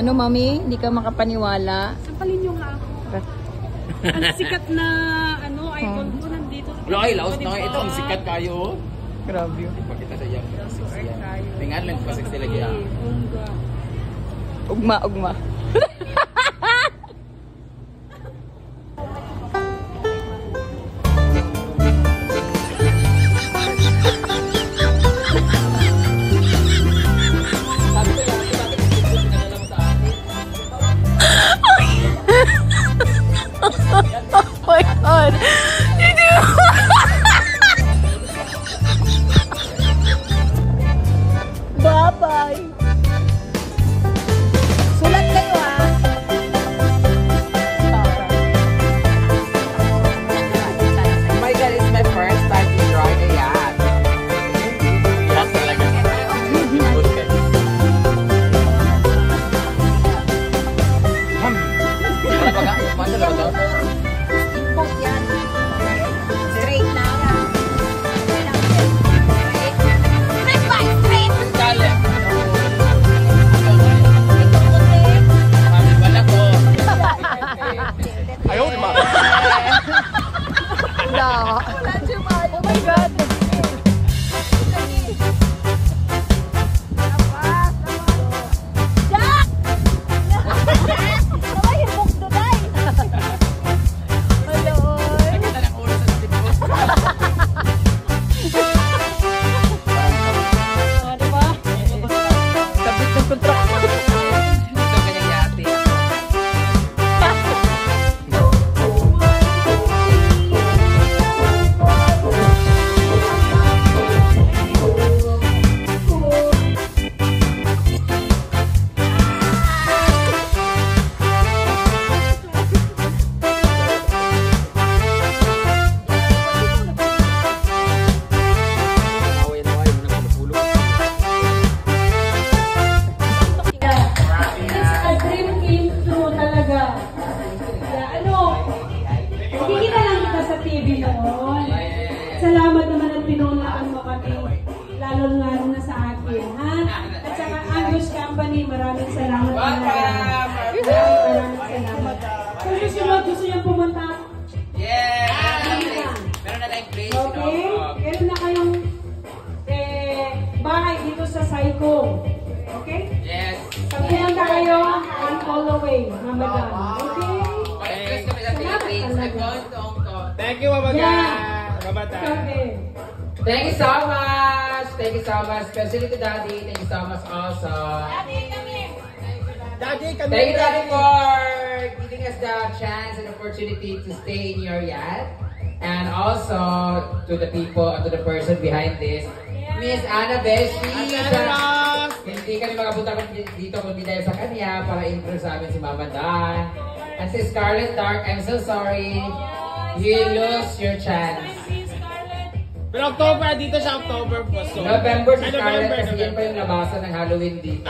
Ano, mami? Hindi ka makapaniwala? Sampalin nyo nga ako. Ang sikat na idol ko nandito. Wala kayo, laos na kayo. Ito, ang sikat kayo. Grabe yun. Ipakita sa iyang. Tingnan lang pa 60 lagi. Ugma, ugma. Oh my God! Did you? Bye-bye! Sulat kayo ah! Oh my God, it's my first time to try the yacht. Yacht talaga. Okay. Wala pa ka? Masa na ba ito? Straight na. Ayaw, di ba? Oh my God! Jack! Sabay, hibok doday. Hello. Nakita ng ulo sa tipo. Diba? Kabit ng kontrak. Ito kanyang yate. Salamat naman at pinulaan mo kami, lalo na sa akin, ha? At saka Andrews Company, maraming salamat. Maraming salamat. Kung gusto niyang pumunta, Meron na tayong place. okay? Meron na kayong bahay dito sa Saiko. Okay? Yes. Pag pumunta kayo, on all the way, Mama Dan. Okay? Pag-express kami sa Philippines. Thank you, Mama Yeah. Okay. Thank you so much. Thank you so much. Especially to Daddy. Thank you so much also. Daddy, kami. Thank you, Daddy, for giving us the chance and opportunity to stay in your yacht. And also to the people, to the person behind this, Miss Anna Beshi. Hindi kami makapunta dito kundi dahil sa kanya para intro sa amin si Mama Dan. And si Scarlett Dark, I'm so sorry. You lose your chance. Pero October, dito sa October po. So, November si Scarlett November. kasi yun pa yung labasan ng Halloween dito.